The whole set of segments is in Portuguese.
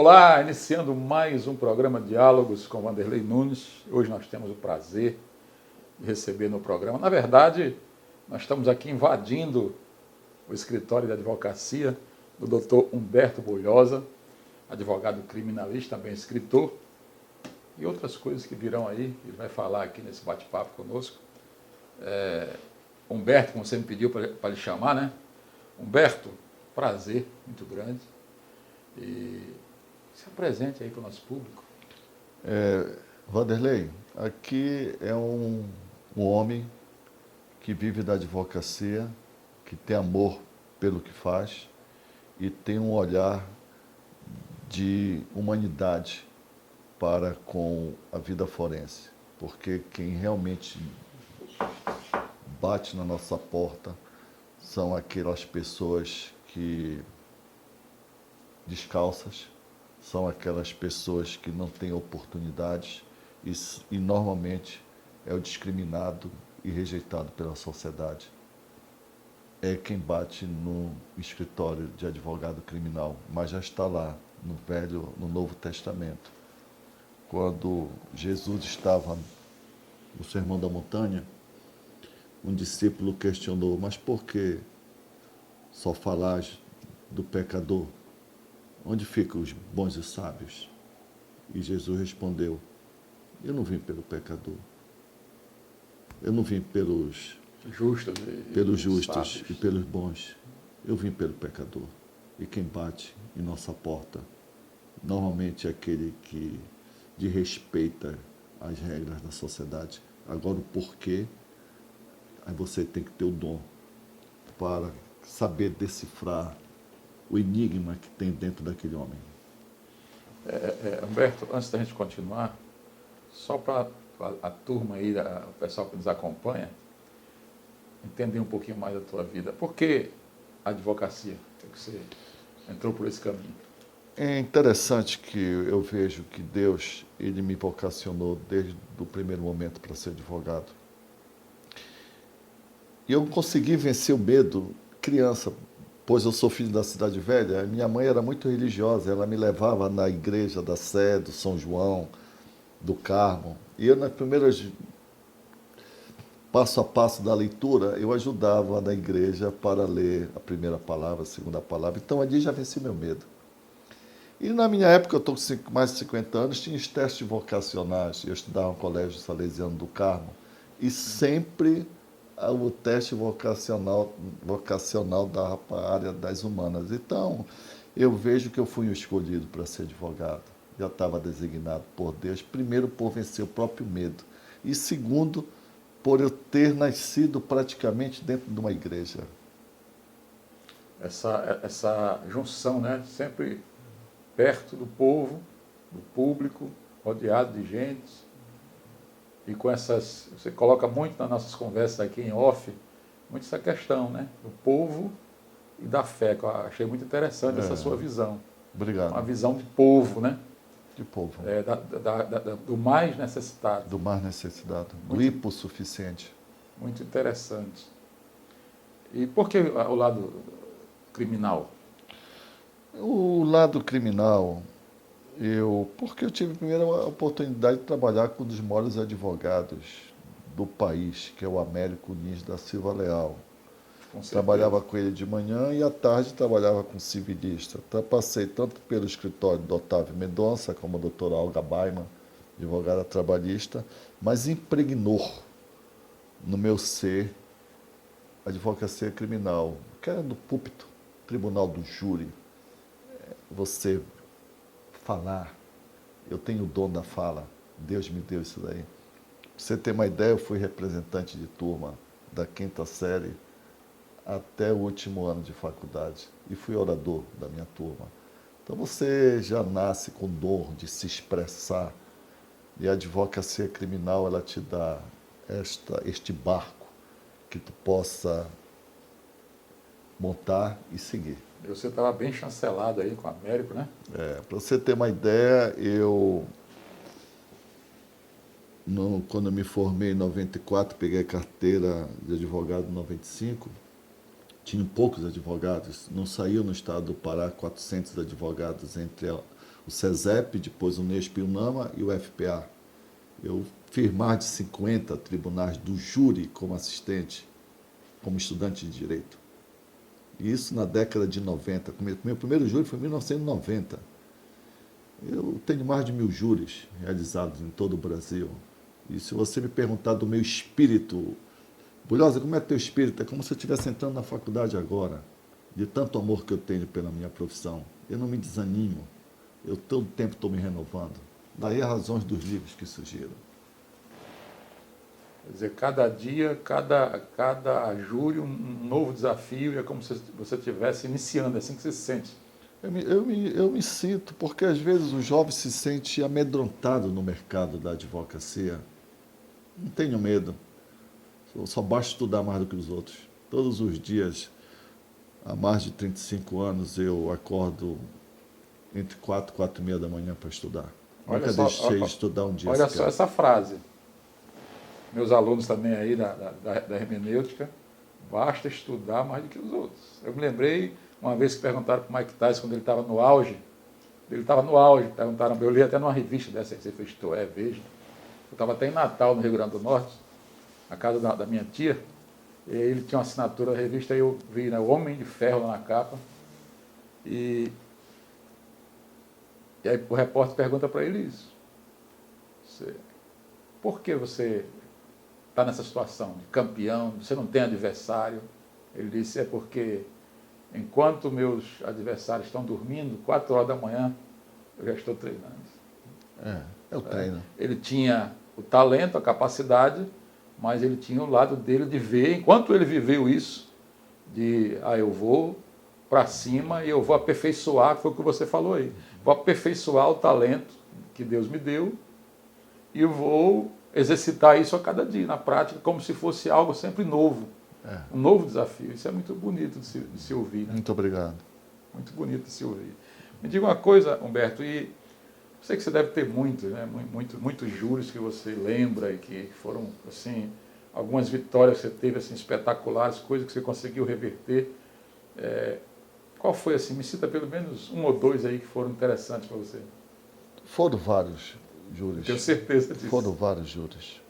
Olá, iniciando mais um programa Diálogos com Wanderley Nunes. Hoje nós temos o prazer de receber no programa. Na verdade, nós estamos aqui invadindo o escritório de advocacia do Dr. Humberto Bogliosa, advogado criminalista, também escritor, e outras coisas que virão aí, ele vai falar aqui nesse bate-papo conosco. Humberto, como você me pediu para lhe chamar, né? Humberto, prazer muito grande. E se apresente aí para o nosso público. Wanderley, aqui é um homem que vive da advocacia, que tem amor pelo que faz e tem um olhar de humanidade para com a vida forense, porque quem realmente bate na nossa porta são aquelas pessoas que descalças, são aquelas pessoas que não têm oportunidades e normalmente é o discriminado e rejeitado pela sociedade. É quem bate no escritório de advogado criminal, mas já está lá no Novo Testamento. Quando Jesus estava no Sermão da Montanha, um discípulo questionou: mas por que só falais do pecador? Onde ficam os bons e sábios? E Jesus respondeu: eu não vim pelo pecador. Eu não vim pelos justos e pelos bons. Eu vim pelo pecador. E quem bate em nossa porta, normalmente é aquele que desrespeita as regras da sociedade. Agora o porquê, aí você tem que ter o dom para saber decifrar o enigma que tem dentro daquele homem. Humberto, antes da gente continuar, só para a turma aí, o pessoal que nos acompanha, entender um pouquinho mais da tua vida. Por que a advocacia? Por que você entrou por esse caminho? É interessante que eu vejo que Deus, ele me vocacionou desde o primeiro momento para ser advogado. E eu consegui vencer o medo criança, pois eu sou filho da Cidade Velha. Minha mãe era muito religiosa, ela me levava na igreja da Sé, do São João, do Carmo. E eu, nas primeiras passo a passo da leitura, eu ajudava na igreja para ler a primeira palavra, a segunda palavra. Então, ali já venci meu medo. E na minha época, eu estou com mais de 50 anos, tinha os testes vocacionais. Eu estudava no Colégio Salesiano do Carmo. E sempre o teste vocacional dava para a área das humanas. Então, eu vejo que eu fui o escolhido para ser advogado. Já estava designado por Deus, primeiro por vencer o próprio medo. E segundo, por eu ter nascido praticamente dentro de uma igreja. Essa junção, né? Sempre perto do povo, do público, rodeado de gente. E com essas, você coloca muito nas nossas conversas aqui em off, muito essa questão, né? Do povo e da fé, que eu achei muito interessante essa sua visão. Obrigado. Uma visão de povo, né? De povo. Do mais necessitado. Do mais necessitado, do hipossuficiente. Muito interessante. E por que o lado criminal? O lado criminal, porque eu tive primeiro a oportunidade de trabalhar com um dos maiores advogados do país, que é o Américo Nunes da Silva Leal. Trabalhava com ele de manhã e à tarde trabalhava com civilista. Então, passei tanto pelo escritório do Otávio Mendonça, como a doutora Olga Baiman, advogada trabalhista, mas impregnou no meu ser a advocacia criminal, que era no púlpito, tribunal do júri. Você falar, eu tenho o dom da fala, Deus me deu isso daí. Pra você ter uma ideia, eu fui representante de turma da 5ª série até o último ano de faculdade e fui orador da minha turma. Então você já nasce com o dom de se expressar e a advocacia criminal, ela te dá este barco que tu possa montar e seguir. Você estava bem chancelado aí com o Américo, né? Para você ter uma ideia, quando eu me formei em 94, peguei a carteira de advogado em 95, tinham poucos advogados, não saiu no estado do Pará 400 advogados entre o SESEP, depois o NESP e o NAMA e o FPA. Eu fiz mais de 50 tribunais do júri como assistente, como estudante de direito. E isso na década de 90. Meu primeiro júri foi em 1990. Eu tenho mais de 1000 júris realizados em todo o Brasil. E se você me perguntar do meu espírito, Bulhosa, como é teu espírito? É como se eu estivesse entrando na faculdade agora, de tanto amor que eu tenho pela minha profissão. Eu não me desanimo. Eu todo tempo estou me renovando. Daí as razões dos livros que surgiram. Quer dizer, cada dia, cada júri, um novo desafio, e é como se você estivesse iniciando, é assim que você se sente. Eu me sinto, porque às vezes o jovem se sente amedrontado no mercado da advocacia. Não tenho medo. Só basta estudar mais do que os outros. Todos os dias, há mais de 35 anos, eu acordo entre 4 e 4 e meia da manhã para estudar. Nunca deixei de estudar um dia Olha sequer. só essa frase. Meus alunos também aí da hermenêutica, basta estudar mais do que os outros. Eu me lembrei, uma vez que perguntaram para o Mike Tyson, quando ele estava no auge, perguntaram, eu li até numa revista dessa, você fez, Veja. Eu estava até em Natal, no Rio Grande do Norte, na casa da minha tia, e ele tinha uma assinatura da revista, e eu vi, né, o Homem de Ferro lá na capa, e aí o repórter pergunta para ele isso. Por que você está nessa situação de campeão, você não tem adversário? Ele disse, é porque enquanto meus adversários estão dormindo, 4 horas da manhã, eu já estou treinando. É o treino. Ele tinha o talento, a capacidade, mas ele tinha o lado dele de ver, enquanto ele viveu isso, eu vou para cima e eu vou aperfeiçoar, foi o que você falou aí, vou aperfeiçoar o talento que Deus me deu e vou exercitar isso a cada dia, na prática, como se fosse algo sempre novo, um novo desafio. Isso é muito bonito de se ouvir. Né? Muito obrigado. Muito bonito de se ouvir. Me diga uma coisa, Humberto, e sei que você deve ter muitos, né? Muitos júris que você lembra e que foram, assim, algumas vitórias que você teve, assim, espetaculares, coisas que você conseguiu reverter. Qual foi, assim, me cita pelo menos um ou dois aí que foram interessantes para você. Foram vários júris. Tenho certeza disso. Foram vários júris.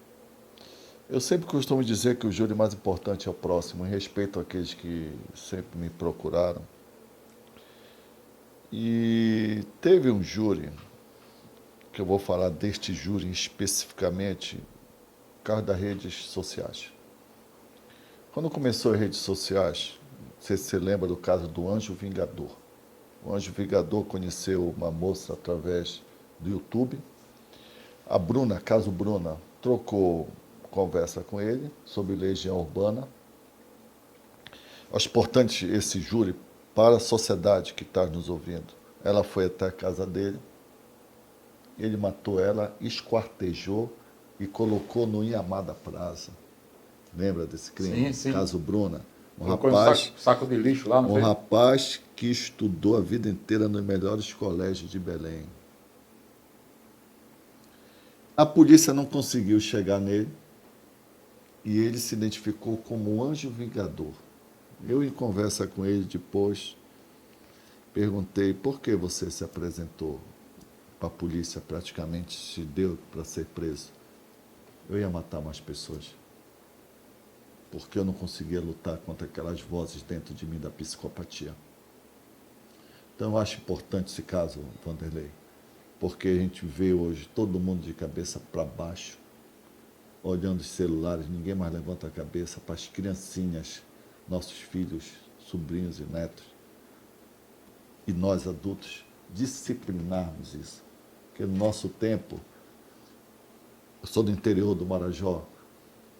Eu sempre costumo dizer que o júri mais importante é o próximo, em respeito àqueles que sempre me procuraram. E teve um júri, que eu vou falar deste júri especificamente, por causa das redes sociais. Quando começou as redes sociais, não sei se você lembra do caso do Anjo Vingador. O Anjo Vingador conheceu uma moça através do YouTube. A Bruna, caso Bruna, trocou conversa com ele sobre legião urbana. Acho importante esse júri para a sociedade que está nos ouvindo. Ela foi até a casa dele, ele matou ela, esquartejou e colocou no Iamá da Praça. Lembra desse crime? Sim, sim. Caso Bruna. Saco de lixo lá, não um fez? rapaz que estudou a vida inteira nos melhores colégios de Belém. A polícia não conseguiu chegar nele e ele se identificou como um anjo vingador. Eu, em conversa com ele depois, perguntei por que você se apresentou para a polícia, praticamente se deu para ser preso. Eu ia matar mais pessoas, porque eu não conseguia lutar contra aquelas vozes dentro de mim da psicopatia. Então eu acho importante esse caso, Vanderlei, porque a gente vê hoje todo mundo de cabeça para baixo, olhando os celulares, ninguém mais levanta a cabeça para as criancinhas, nossos filhos, sobrinhos e netos, e nós adultos disciplinarmos isso. Porque no nosso tempo, eu sou do interior do Marajó,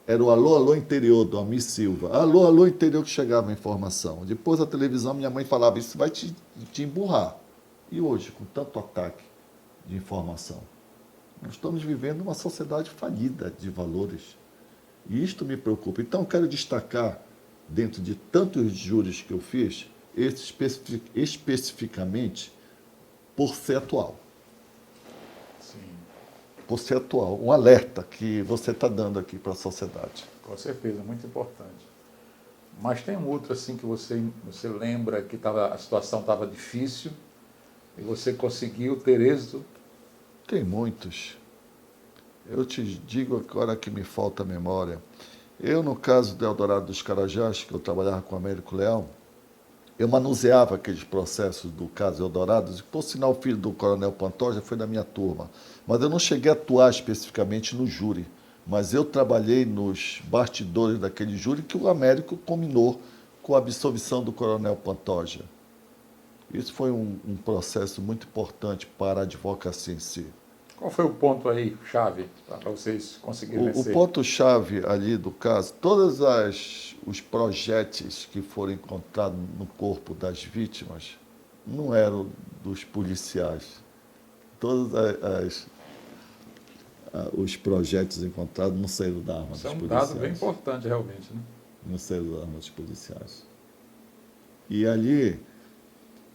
era o alô, alô interior do Ami Silva, alô, alô interior que chegava a informação. Depois a televisão, minha mãe falava, isso vai te emburrar. E hoje, com tanto ataque de informação, nós estamos vivendo uma sociedade falida de valores. E isto me preocupa. Então, eu quero destacar, dentro de tantos júris que eu fiz, esse especificamente por ser atual. Sim. Por ser atual. Um alerta que você está dando aqui para a sociedade. Com certeza, muito importante. Mas tem um outro assim que você lembra que a situação estava difícil E você conseguiu ter êxito? Tem muitos. Eu te digo agora que me falta a memória. Eu, no caso do Eldorado dos Carajás, que eu trabalhava com o Américo Leão, eu manuseava aqueles processos do caso Eldorado, e, por sinal, o filho do Coronel Pantoja foi da minha turma. Mas eu não cheguei a atuar especificamente no júri. Mas eu trabalhei nos bastidores daquele júri que o Américo combinou com a absolvição do Coronel Pantoja. Isso foi um processo muito importante para a advocacia em si. Qual foi o ponto aí, chave, para vocês conseguirem O vencer? ponto-chave ali do caso, todos os projéteis que foram encontrados no corpo das vítimas não eram dos policiais. Todos os projéteis encontrados não saíram da arma Isso dos é um policiais. dado bem importante, realmente, né? Não saíram da arma dos policiais. E ali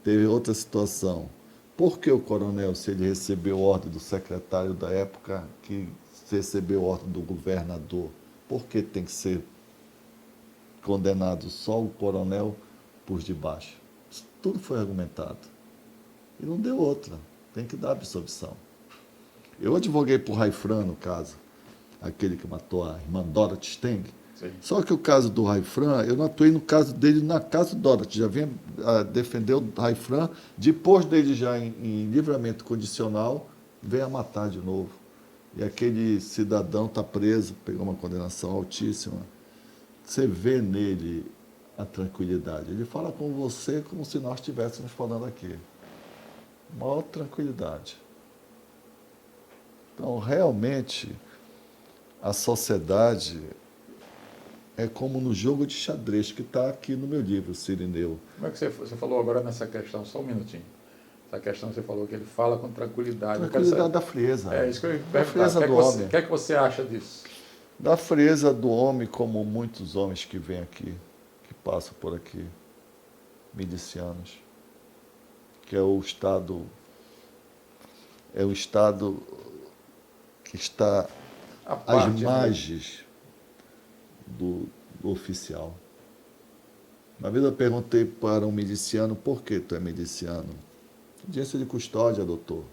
teve outra situação. Por que o coronel, se ele recebeu ordem do secretário da época, que recebeu ordem do governador, por que tem que ser condenado só o coronel por debaixo? Isso tudo foi argumentado. E não deu outra. Tem que dar absolvição. Eu advoguei por Raifran, no caso, aquele que matou a irmã Dorothy Steng. Sim. Só que o caso do Raifran, eu não atuei no caso dele na casa do Dorothy, já vinha defender o Raifran, depois dele já em livramento condicional, veio a matar de novo. E aquele cidadão está preso, pegou uma condenação altíssima. Você vê nele a tranquilidade. Ele fala com você como se nós estivéssemos falando aqui. Maior tranquilidade. Então, realmente, a sociedade é como no jogo de xadrez que está aqui no meu livro, Cirineu. Como é que você falou agora nessa questão, só um minutinho. Essa questão você falou que ele fala com tranquilidade. Tranquilidade da frieza. É isso que eu ia Da perguntar. frieza do homem. O que é que você acha disso? Da frieza do homem, como muitos homens que vêm aqui, que passam por aqui, milicianos, que é o Estado que está às margens do oficial. Uma vez eu perguntei para um miliciano, por que tu é miliciano? Audiência de custódia, doutor.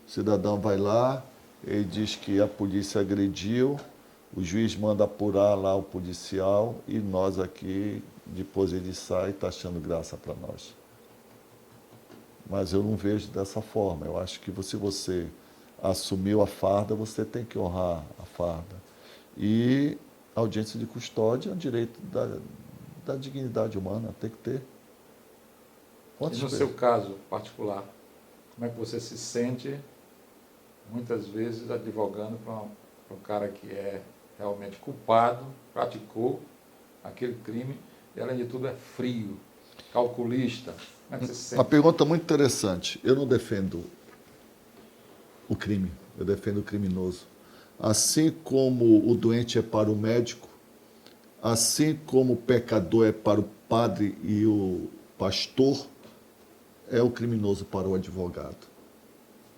O cidadão vai lá, ele diz que a polícia agrediu, o juiz manda apurar lá o policial e nós aqui, depois ele sai e está achando graça para nós. Mas eu não vejo dessa forma. Eu acho que se você assumiu a farda, você tem que honrar a farda. E a audiência de custódia é um direito da dignidade humana, tem que ter. E no seu caso particular, como é que você se sente, muitas vezes, advogando para um cara que é realmente culpado, praticou aquele crime e, além de tudo, é frio, calculista? Como é que você se sente? Uma pergunta muito interessante. Eu não defendo o crime, eu defendo o criminoso. Assim como o doente é para o médico, assim como o pecador é para o padre e o pastor, é o criminoso para o advogado.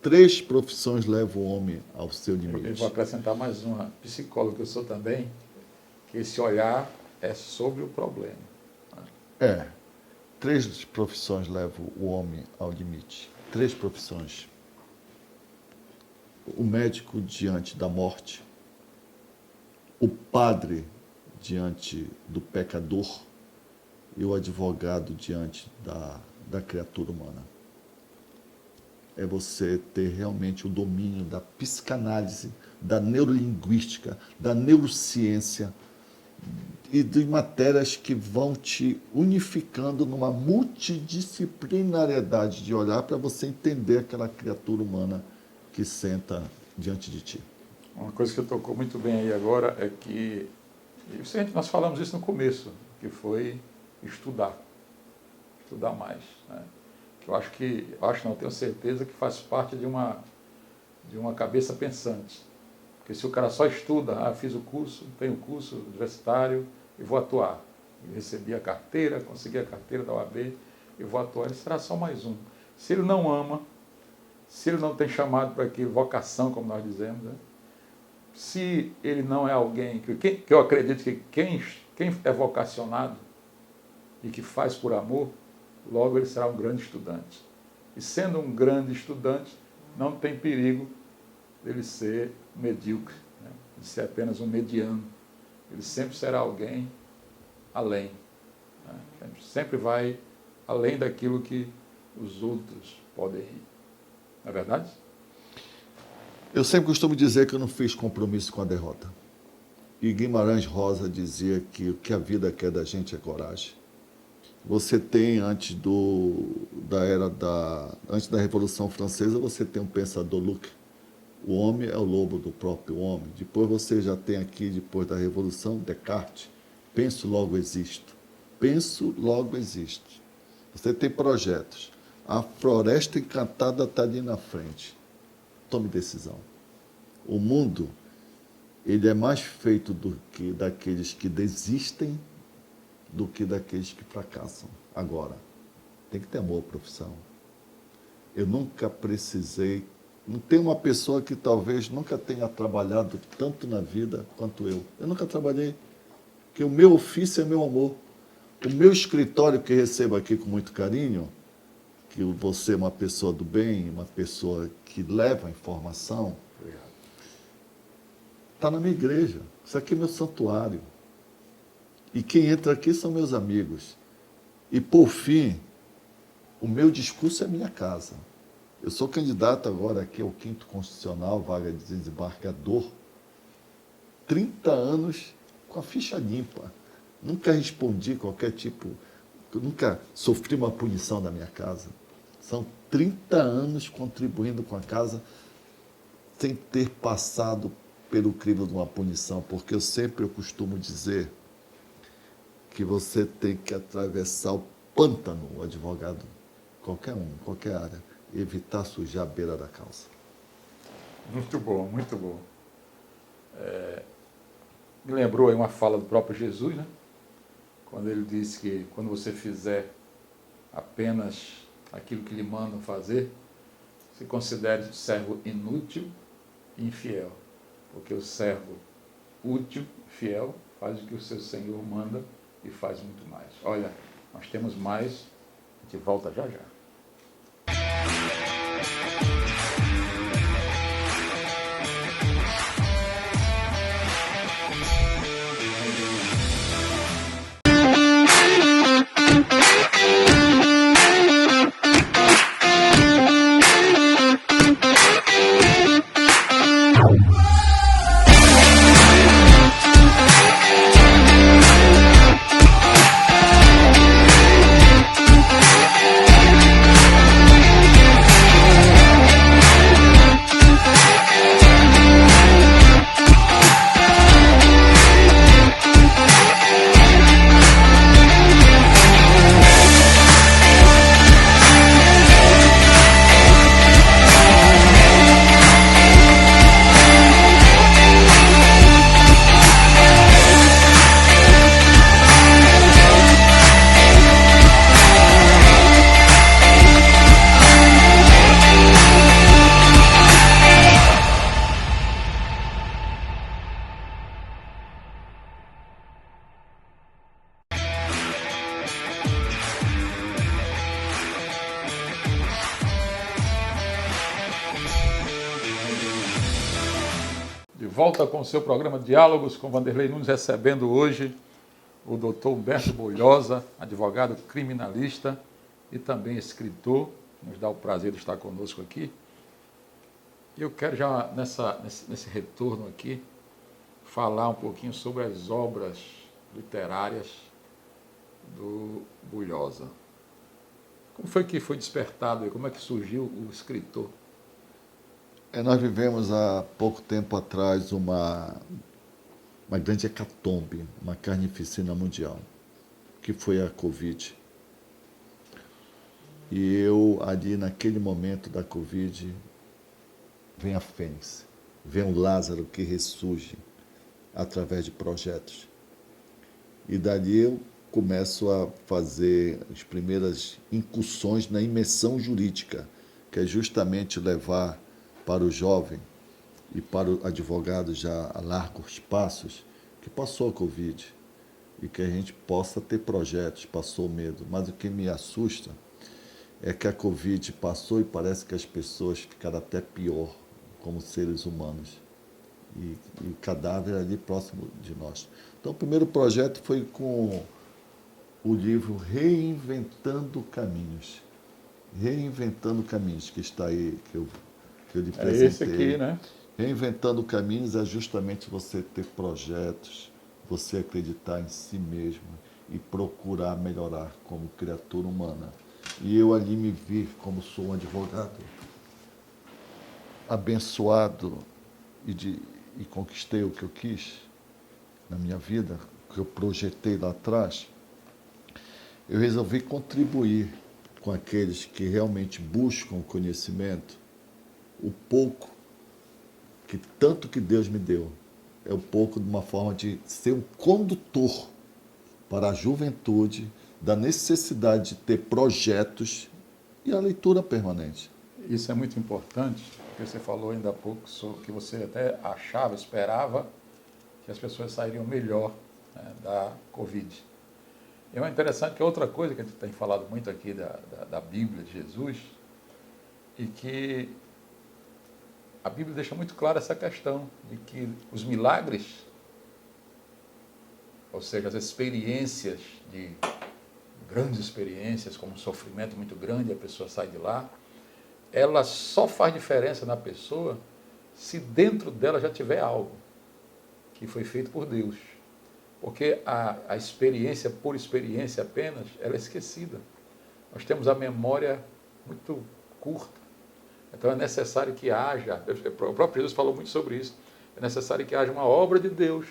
3 profissões levam o homem ao seu limite. Eu vou acrescentar mais uma. Psicólogo que eu sou também, que esse olhar é sobre o problema. 3 profissões levam o homem ao limite. 3 profissões. O médico diante da morte, o padre diante do pecador e o advogado diante da criatura humana. É você ter realmente o domínio da psicanálise, da neurolinguística, da neurociência e de matérias que vão te unificando numa multidisciplinariedade de olhar para você entender aquela criatura humana que senta diante de ti. Uma coisa que tocou muito bem aí agora é que, nós falamos isso no começo, que foi estudar mais, né? Que eu tenho certeza que faz parte de uma cabeça pensante. Porque se o cara só estuda, fiz o curso, tenho o curso universitário e vou atuar. Eu recebi a carteira, consegui a carteira da OAB e vou atuar. Ele será só mais um. Se ele não ama, se ele não tem chamado para aquilo, vocação, como nós dizemos, né? Se ele não é alguém, que eu acredito que quem é vocacionado e que faz por amor, logo ele será um grande estudante. E sendo um grande estudante, não tem perigo dele ser medíocre, né? De ser apenas um mediano. Ele sempre será alguém além, né? Sempre vai além daquilo que os outros podem ir. Não é verdade? Eu sempre costumo dizer que eu não fiz compromisso com a derrota. E Guimarães Rosa dizia que o que a vida quer da gente é coragem. Você tem, antes da Revolução Francesa, você tem um pensador Luc. O homem é o lobo do próprio homem. Depois você já tem aqui, depois da Revolução, Descartes. Penso, logo existo. Penso, logo existo. Você tem projetos. A floresta encantada está ali na frente. Tome decisão. O mundo, ele é mais feito do que daqueles que desistem do que daqueles que fracassam. Agora, tem que ter amor à profissão. Eu nunca precisei... Não tem uma pessoa que talvez nunca tenha trabalhado tanto na vida quanto eu. Eu nunca trabalhei, porque o meu ofício é meu amor. O meu escritório, que recebo aqui com muito carinho, que você é uma pessoa do bem, uma pessoa que leva a informação, está na minha igreja. Isso aqui é meu santuário. E quem entra aqui são meus amigos. E, por fim, o meu discurso é minha casa. Eu sou candidato agora aqui ao 5º Constitucional, vaga de desembargador. 30 anos com a ficha limpa. Nunca respondi qualquer tipo, nunca sofri uma punição da minha casa. São 30 anos contribuindo com a casa sem ter passado pelo crivo de uma punição, porque eu costumo dizer que você tem que atravessar o pântano, o advogado, qualquer um, qualquer área, evitar sujar a beira da calça. Muito bom, muito bom. Me lembrou aí uma fala do próprio Jesus, né? Quando ele disse que quando você fizer apenas aquilo que lhe mandam fazer, se considere servo inútil e infiel. Porque o servo útil, fiel, faz o que o seu Senhor manda e faz muito mais. Olha, nós temos mais, a gente volta já já. De volta com o seu programa Diálogos com Vanderlei Nunes, recebendo hoje o doutor Humberto Boilhosa, advogado criminalista e também escritor, que nos dá o prazer de estar conosco aqui. E eu quero já, nesse retorno aqui, falar um pouquinho sobre as obras literárias do Boilhosa. Como foi que foi despertado? Como é que surgiu o escritor? Nós vivemos há pouco tempo atrás uma grande hecatombe, uma carnificina mundial, que foi a Covid. E eu, ali naquele momento da Covid, vem a Fênix, vem o Lázaro que ressurge através de projetos. E dali eu começo a fazer as primeiras incursões na imersão jurídica, que é justamente levar para o jovem e para o advogado já a largos passos, que passou a Covid e que a gente possa ter projetos, passou o medo. Mas o que me assusta é que a Covid passou e parece que as pessoas ficaram até pior como seres humanos. E o cadáver ali próximo de nós. Então, o primeiro projeto foi com o livro Reinventando Caminhos. Reinventando Caminhos, que está aí, que eu lhe É esse apresentei. aqui, né? Reinventando Caminhos é justamente você ter projetos, você acreditar em si mesmo e procurar melhorar como criatura humana. E eu ali me vi como sou um advogado abençoado e conquistei o que eu quis na minha vida, que eu projetei lá atrás, eu resolvi contribuir com aqueles que realmente buscam o conhecimento, o pouco que tanto que Deus me deu. É um pouco de uma forma de ser um condutor para a juventude da necessidade de ter projetos e a leitura permanente. Isso é muito importante, porque você falou ainda há pouco sobre que você até achava, esperava que as pessoas sairiam melhor, né, da Covid. E é interessante que outra coisa que a gente tem falado muito aqui da Bíblia de Jesus, e que a Bíblia deixa muito clara essa questão de que os milagres, ou seja, as experiências grandes experiências, como um sofrimento muito grande, a pessoa sai de lá, ela só faz diferença na pessoa se dentro dela já tiver algo que foi feito por Deus. Porque a experiência, por experiência apenas, ela é esquecida. Nós temos a memória muito curta. Então é necessário que haja, o próprio Jesus falou muito sobre isso, é necessário que haja uma obra de Deus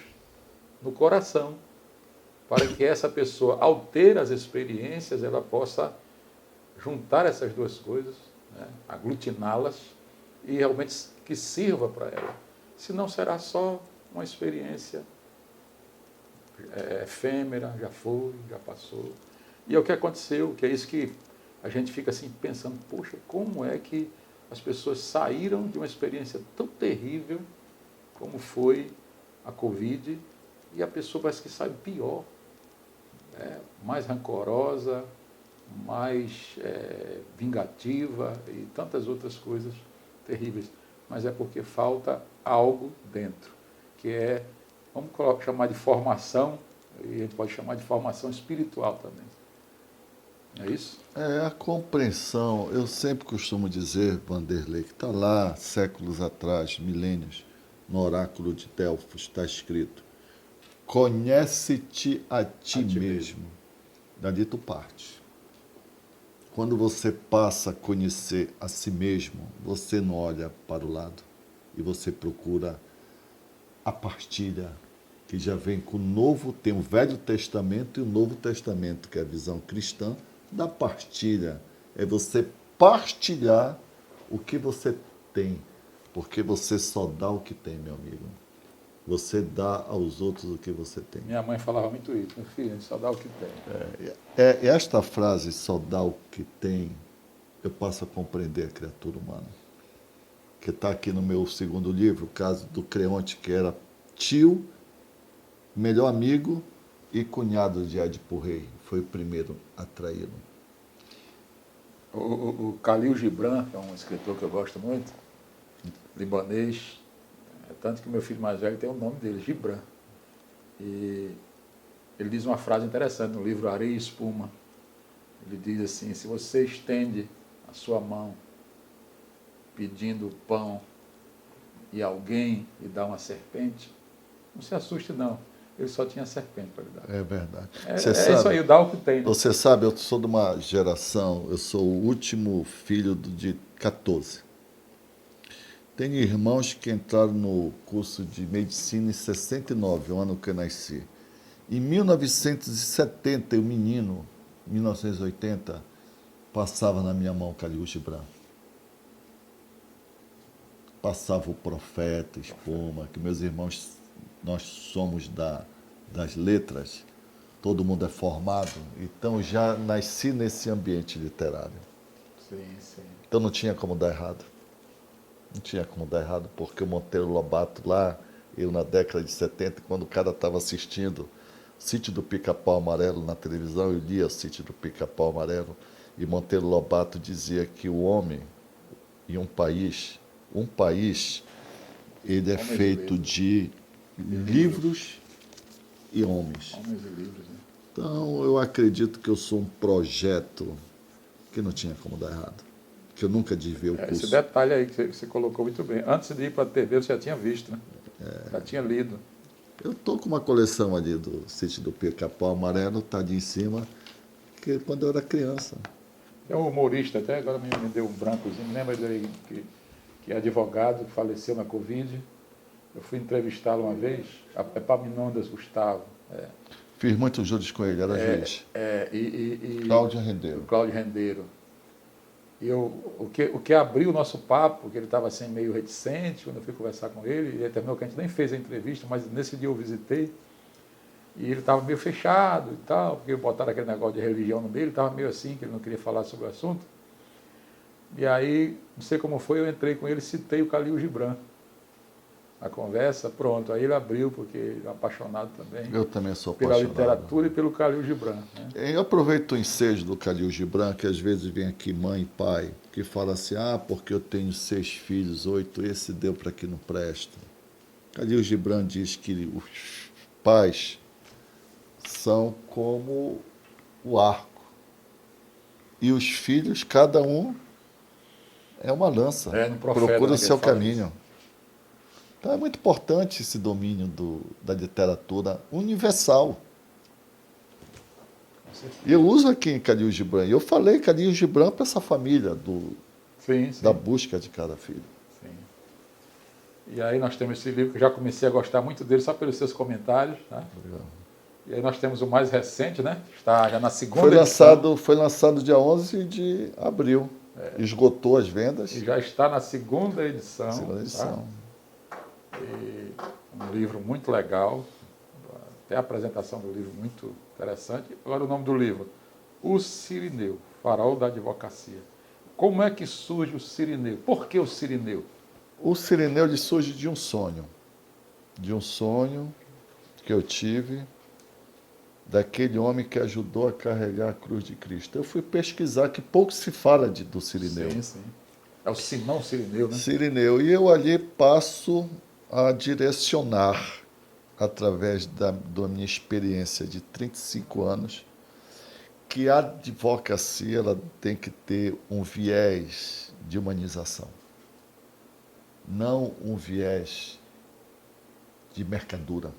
no coração, para que essa pessoa, ao ter as experiências, ela possa juntar essas duas coisas, né, aglutiná-las e realmente que sirva para ela. Senão será só uma experiência efêmera, já foi, já passou. E é o que aconteceu, que é isso que a gente fica assim pensando, poxa, como é que as pessoas saíram de uma experiência tão terrível como foi a Covid e a pessoa parece que sai pior, mais rancorosa, mais vingativa e tantas outras coisas terríveis. Mas é porque falta algo dentro, que é, vamos chamar de formação, e a gente pode chamar de formação espiritual também. É isso? É a compreensão. Eu sempre costumo dizer, Vanderlei, que está lá séculos atrás, milênios, no oráculo de Delfos, está escrito: conhece-te a ti mesmo. Dali tu parte. Quando você passa a conhecer a si mesmo, você não olha para o lado e você procura a partilha, que já vem com o Novo, tem o Velho Testamento e o Novo Testamento, que é a visão cristã da partilha. É você partilhar o que você tem, porque você só dá o que tem, meu amigo. Você dá aos outros o que você tem. Minha mãe falava muito isso, meu filho, a gente só dá o que tem. Esta frase, só dá o que tem, eu passo a compreender a criatura humana. Que está aqui no meu segundo livro, o caso do Creonte, que era tio, melhor amigo e cunhado de Édipo Rei. Foi o primeiro a traí-lo. O Khalil Gibran, que é um escritor que eu gosto muito, libanês, tanto que meu filho mais velho tem o nome dele, Gibran. E ele diz uma frase interessante no livro Areia e Espuma. Ele diz assim: se você estende a sua mão pedindo pão e alguém lhe dá uma serpente, não se assuste não, ele só tinha serpente para lhe dar. É verdade. É isso aí, dá o que tem. Né? Você sabe, eu sou de uma geração, eu sou o último filho de 14. Tenho irmãos que entraram no curso de medicina em 69, o ano que eu nasci. Em 1970, o menino, 1980, passava na minha mão Khalil Gibran. Passava o Profeta, Espuma, que meus irmãos, nós somos das letras, todo mundo é formado, então já nasci nesse ambiente literário. Sim, sim. Então não tinha como dar errado. Não tinha como dar errado, porque o Monteiro Lobato lá, eu na década de 70, quando o cara estava assistindo Sítio do Pica-Pau Amarelo na televisão, eu lia o Sítio do Pica-Pau Amarelo, E Monteiro Lobato dizia que o homem e um país, ele é Homens e feito livros. de livros e homens. Homens e livros, né? Então, eu acredito que eu sou um projeto que não tinha como dar errado. Que eu nunca desviei o Esse curso. detalhe aí que você colocou muito bem. Antes de ir para a TV, você já tinha visto, né? Já tinha lido. Eu tô com uma coleção ali do Sítio do Pica-Pau Amarelo, tá ali em cima, que quando eu era criança. É um humorista, até agora me deu um brancozinho. Lembra dele que é advogado, que faleceu na Covid? Eu fui entrevistá-lo uma vez, Epaminondas Gustavo. Fiz muitos júris com ele, era juiz. Cláudio Rendeiro. O Cláudio Rendeiro. E o que abriu o nosso papo, porque ele estava assim meio reticente quando eu fui conversar com ele, e aí terminou que a gente nem fez a entrevista, mas nesse dia eu visitei, e ele estava meio fechado e tal, porque botaram aquele negócio de religião no meio, ele estava meio assim, que ele não queria falar sobre o assunto. E aí, não sei como foi, eu entrei com ele e citei o Khalil Gibran. A conversa, pronto, aí ele abriu, porque ele é apaixonado também. Eu também sou pela apaixonado. literatura e pelo Khalil Gibran. Né? Eu aproveito o ensejo do Khalil Gibran, que às vezes vem aqui mãe e pai, que fala assim, porque eu tenho 6 filhos, 8, esse deu para que não presta. Khalil Gibran diz que os pais são como o arco. E os filhos, cada um é uma lança. No profeta, procura né, o seu caminho. Isso. Então é muito importante esse domínio da literatura universal. E eu uso aqui em Khalil Gibran. Eu falei Khalil Gibran para essa família Sim. da busca de cada filho. Sim. E aí nós temos esse livro que eu já comecei a gostar muito dele só pelos seus comentários. Tá? E aí nós temos o mais recente, né? Está já na segunda edição. Foi lançado dia 11 de abril. Esgotou as vendas. E já está na segunda edição. Segunda edição. Tá? E um livro muito legal. Até a apresentação do livro muito interessante. Agora o nome do livro. O Cirineu, Farol da Advocacia. Como é que surge o Cirineu? Por que o Cirineu? O Cirineu ele surge de um sonho. De um sonho que eu tive daquele homem que ajudou a carregar a cruz de Cristo. Eu fui pesquisar, que pouco se fala do Cirineu. Sim. É o Simão Cirineu, né? Cirineu. E eu ali passo a direcionar, através da minha experiência de 35 anos, que a advocacia ela tem que ter um viés de humanização, não um viés de mercadura.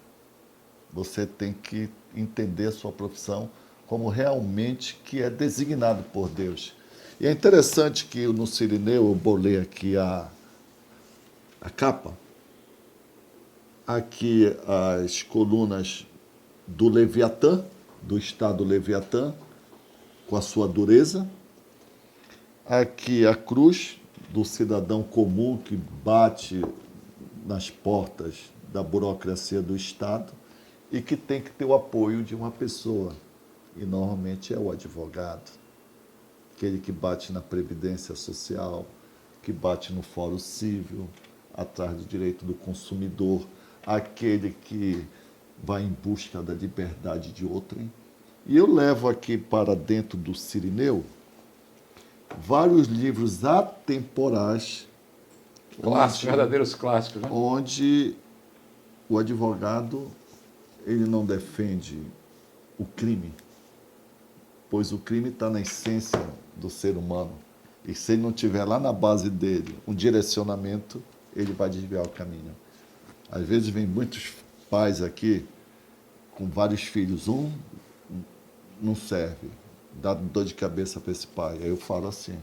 Você tem que entender a sua profissão como realmente que é designado por Deus. E é interessante que no Cirineu, eu bolei aqui a capa, aqui as colunas do Leviatã, do Estado Leviatã, com a sua dureza. Aqui a cruz do cidadão comum que bate nas portas da burocracia do Estado e que tem que ter o apoio de uma pessoa. E normalmente é o advogado, aquele que bate na Previdência Social, que bate no Fórum Civil, atrás do direito do consumidor, aquele que vai em busca da liberdade de outrem. E eu levo aqui para dentro do Cirineu vários livros atemporais. Clássicos, verdadeiros clássicos, né? Onde o advogado ele não defende o crime, pois o crime está na essência do ser humano. E se ele não tiver lá na base dele um direcionamento, ele vai desviar o caminho. Às vezes vem muitos pais aqui com vários filhos. Um não serve, dá dor de cabeça para esse pai. Aí eu falo assim,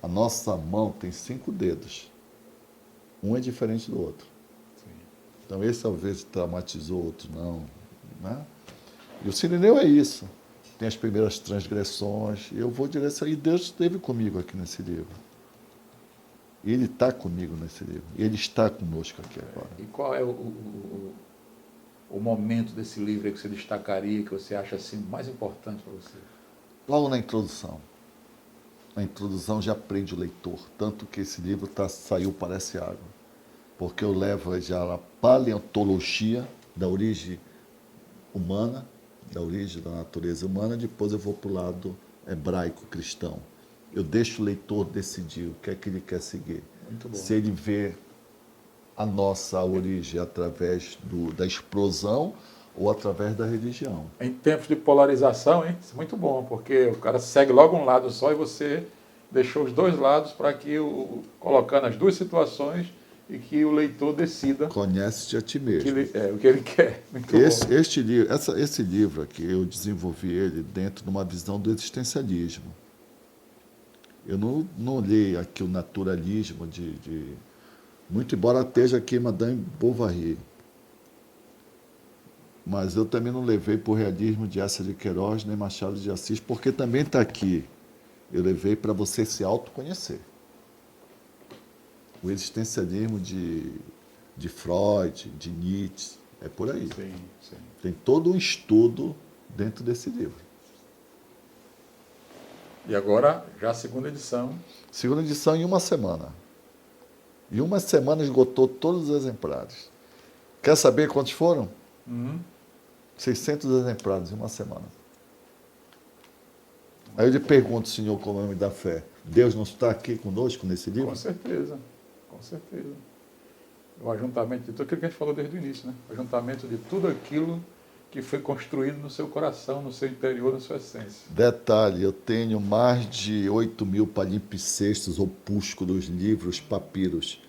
a nossa mão tem 5 dedos. Um é diferente do outro. Sim. Então esse talvez traumatizou, o outro não. Né? E o Cirineu é isso. Tem as primeiras transgressões. Eu vou direcionar. E Deus esteve comigo aqui nesse livro. E Ele está comigo nesse livro. E Ele está conosco aqui agora. E qual é o momento desse livro aí que você destacaria, que você acha assim mais importante para você? Logo na introdução. Na introdução já prende o leitor. Tanto que esse livro saiu parece água. Porque eu levo já a paleontologia da origem humana, da origem da natureza humana, depois eu vou para o lado hebraico-cristão. Eu deixo o leitor decidir o que é que ele quer seguir. Muito bom. Se ele vê a nossa origem através da explosão ou através da religião. Em tempos de polarização, hein? Isso é muito bom, porque o cara segue logo um lado só e você deixou os dois lados para que, colocando as duas situações, e que o leitor decida Conhece-te a ti mesmo. o que ele quer. Muito bom. Esse livro aqui, eu desenvolvi ele dentro de uma visão do existencialismo. Eu não olhei aqui o naturalismo muito embora esteja aqui Madame Bovary. Mas eu também não levei para o realismo de Eça de Queiroz nem Machado de Assis, porque também está aqui. Eu levei para você se autoconhecer. O existencialismo de Freud, de Nietzsche, é por aí. Sim, sim. Tem todo um estudo dentro desse livro. E agora, já a segunda edição. Segunda edição em uma semana. Em uma semana esgotou todos os exemplares. Quer saber quantos foram? 600 exemplares em uma semana. Aí eu lhe pergunto, senhor, como é o nome da fé? Deus não está aqui conosco nesse livro? Com certeza, com certeza. O ajuntamento de tudo aquilo que a gente falou desde o início, né? O ajuntamento de tudo aquilo que foi construído no seu coração, no seu interior, na sua essência. Detalhe, eu tenho mais de 8.000 palimpsestos, opúsculos, livros, papiros.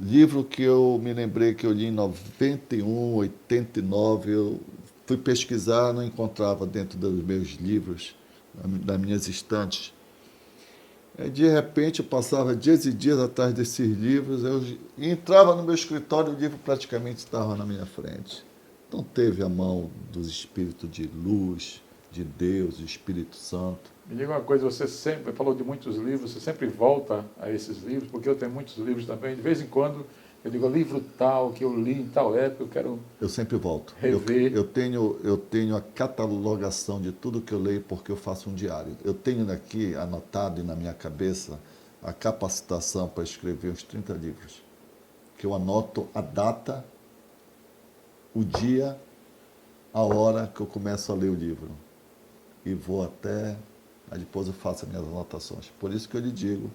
Livro que eu me lembrei que eu li em 91, 89, eu fui pesquisar, não encontrava dentro dos meus livros, das minhas estantes. Aí, de repente, eu passava dias e dias atrás desses livros, eu entrava no meu escritório e o livro praticamente estava na minha frente. Então teve a mão dos espíritos de luz, de Deus, do Espírito Santo. Me diga uma coisa, você sempre falou de muitos livros, você sempre volta a esses livros, porque eu tenho muitos livros também. De vez em quando eu digo, livro tal, que eu li em tal época, eu quero Eu sempre volto. rever. Eu tenho a catalogação de tudo que eu leio porque eu faço um diário. Eu tenho aqui anotado na minha cabeça a capacitação para escrever uns 30 livros. Que eu anoto a data, o dia, a hora que eu começo a ler o livro. E vou até... Aí depois eu faço as minhas anotações. Por isso que eu lhe digo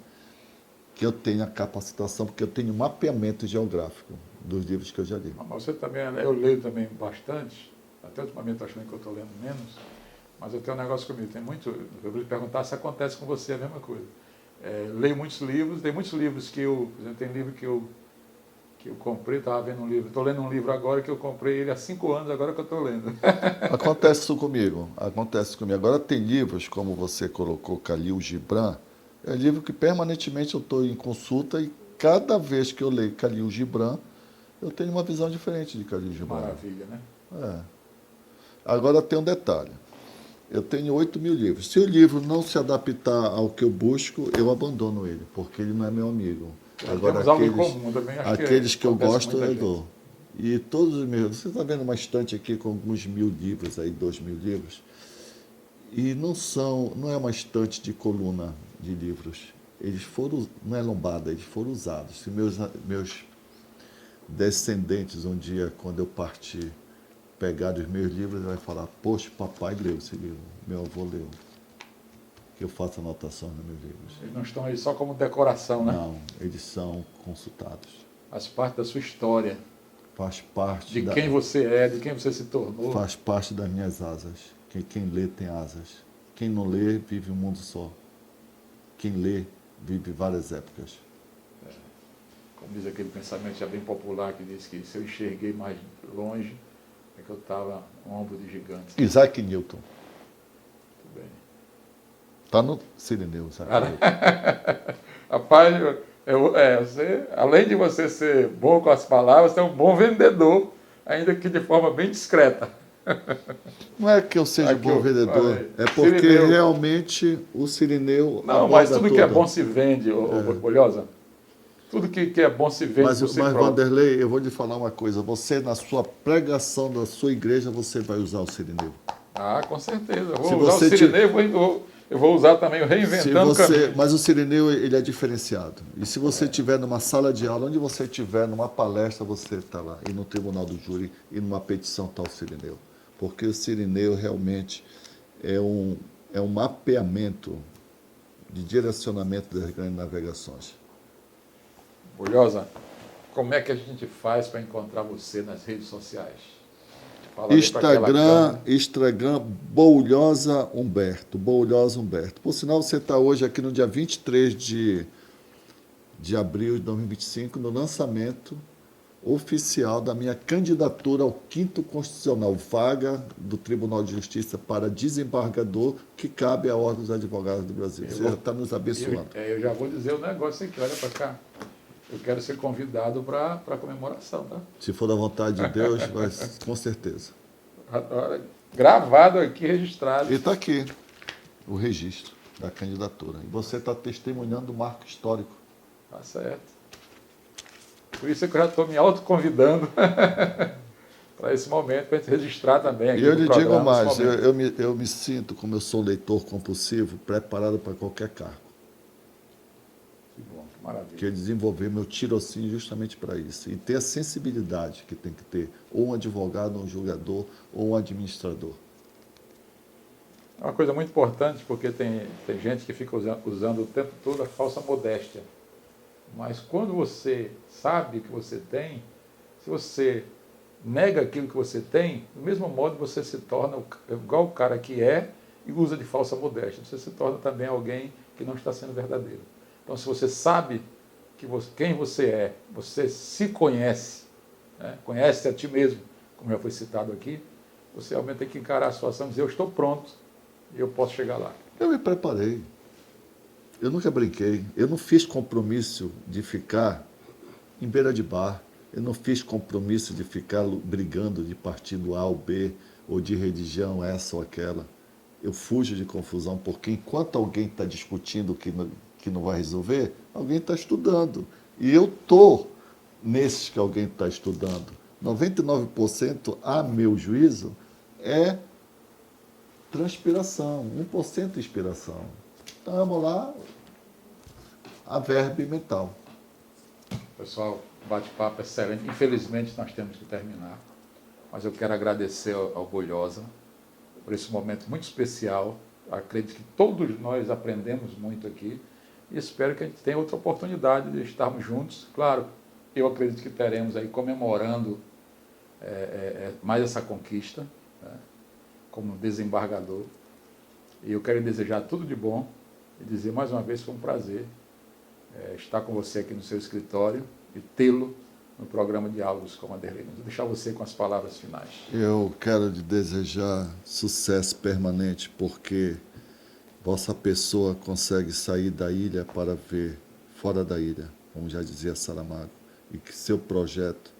que eu tenho a capacitação, porque eu tenho mapeamento geográfico dos livros que eu já li. Mas você também, eu leio também bastante, até ultimamente achando que eu estou lendo menos, mas eu tenho um negócio comigo, tem muito, eu vou lhe perguntar se acontece com você a mesma coisa. Leio muitos livros, tem muitos livros que por exemplo, tem livro que eu comprei, estava vendo um livro, estou lendo um livro agora que eu comprei ele há 5 anos, agora que eu estou lendo. Acontece isso comigo, acontece comigo. Agora tem livros, como você colocou, Khalil Gibran, é um livro que permanentemente eu estou em consulta e cada vez que eu leio Khalil Gibran, eu tenho uma visão diferente de Khalil Gibran. Maravilha, né? Agora tem um detalhe, eu tenho 8.000 livros. Se o livro não se adaptar ao que eu busco, eu abandono ele, porque ele não é meu amigo. Agora, temos algo em comum também, acho aqueles que eu gosto, eu gente. dou. E todos os meus... Você está vendo uma estante aqui com alguns 1.000 livros, aí 2.000 livros. E não é uma estante de coluna de livros. Eles foram, não é lombada, eles foram usados. Se meus descendentes, um dia, quando eu partir, pegarem os meus livros, vai falar, poxa, papai leu esse livro, meu avô leu. Que eu faço anotações nos meus livros. Eles não estão aí só como decoração, né? Não, eles são consultados. Faz parte da sua história. Faz parte de quem você é, de quem você se tornou. Faz parte das minhas asas. Quem lê tem asas. Quem não lê vive um mundo só. Quem lê vive várias épocas. Como diz aquele pensamento já bem popular que diz que se eu enxerguei mais longe, é que eu estava um ombro de gigante. Isaac Newton. Muito bem. Está no Sirineu, sabe? Rapaz, você, além de você ser bom com as palavras, você é um bom vendedor, ainda que de forma bem discreta. Não é que eu seja bom vendedor, é porque Sirineu, realmente o Sirineu... Não, mas tudo que é bom se vende, Olhosa. Tudo que é bom se vende. Mas Vanderlei, eu vou lhe falar uma coisa. Você, na sua pregação da sua igreja, você vai usar o Sirineu. Ah, com certeza. Eu vou usar o Sirineu, eu vou usar também o Reinventando Caminhos. Mas o Sirineu, ele é diferenciado. E se você estiver numa sala de aula, onde você estiver, numa palestra, você está lá. E no tribunal do júri, e numa petição está o Sirineu. Porque o Sirineu realmente é um mapeamento de direcionamento das grandes navegações. Bulhosa, como é que a gente faz para encontrar você nas redes sociais? Fala ali pra aquela câmera. Instagram, Boulhosa Humberto. Boulhosa Humberto. Por sinal, você está hoje aqui no dia 23 de abril de 2025, no lançamento oficial da minha candidatura ao 5º Constitucional, vaga do Tribunal de Justiça para desembargador, que cabe à Ordem dos Advogados do Brasil. Você já está nos abençoando. Eu já vou dizer o negócio aqui, olha para cá. Eu quero ser convidado para a comemoração, tá? Se for da vontade de Deus, vai, com certeza. Gravado aqui, registrado. E está aqui o registro da candidatura. E você está testemunhando o marco histórico. Tá certo. Por isso é que eu já estou me autoconvidando para esse momento, para a gente registrar também aqui. E eu lhe digo programa, mais, eu me sinto, como eu sou leitor compulsivo, preparado para qualquer cargo. Que bom, que maravilha. Que eu desenvolver meu tirocínio justamente para isso. E ter a sensibilidade que tem que ter ou um advogado, ou um julgador, ou um administrador. É uma coisa muito importante, porque tem gente que fica usando o tempo todo a falsa modéstia. Mas quando você sabe que você tem, se você nega aquilo que você tem, do mesmo modo você se torna igual o cara que é e usa de falsa modéstia. Você se torna também alguém que não está sendo verdadeiro. Então, se você sabe quem você é, você se conhece, né? Conhece a ti mesmo, como já foi citado aqui, você realmente tem que encarar a situação e dizer, eu estou pronto e eu posso chegar lá. Eu me preparei. Eu nunca brinquei. Eu não fiz compromisso de ficar em beira de bar. Eu não fiz compromisso de ficar brigando de partido A ou B, ou de religião essa ou aquela. Eu fujo de confusão, porque enquanto alguém está discutindo que não vai resolver, alguém está estudando. E eu estou nesses que alguém está estudando. 99%, a meu juízo, é transpiração, 1% inspiração. Então, vamos lá, a verbe mental. Pessoal, bate-papo excelente. Infelizmente, nós temos que terminar, mas eu quero agradecer ao Bulhosa por esse momento muito especial. Acredito que todos nós aprendemos muito aqui e espero que a gente tenha outra oportunidade de estarmos juntos. Claro, eu acredito que teremos aí comemorando mais essa conquista, né, como desembargador. E eu quero desejar tudo de bom e dizer mais uma vez que foi um prazer estar com você aqui no seu escritório e tê-lo no programa Diálogos com Vanderlei. Vou deixar você com as palavras finais. Eu quero lhe desejar sucesso permanente, porque vossa pessoa consegue sair da ilha para ver fora da ilha, como já dizia Saramago, e que seu projeto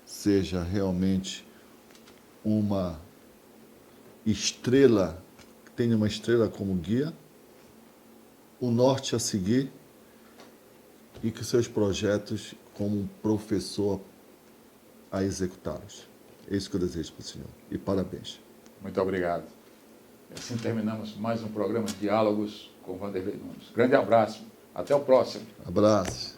seja realmente uma estrela, tenha uma estrela como guia, o norte a seguir, e que seus projetos como um professor a executá-los. É isso que eu desejo para o senhor. E parabéns. Muito obrigado. E assim terminamos mais um programa Diálogos com Vanderlei Nunes. Grande abraço. Até o próximo. Abraços.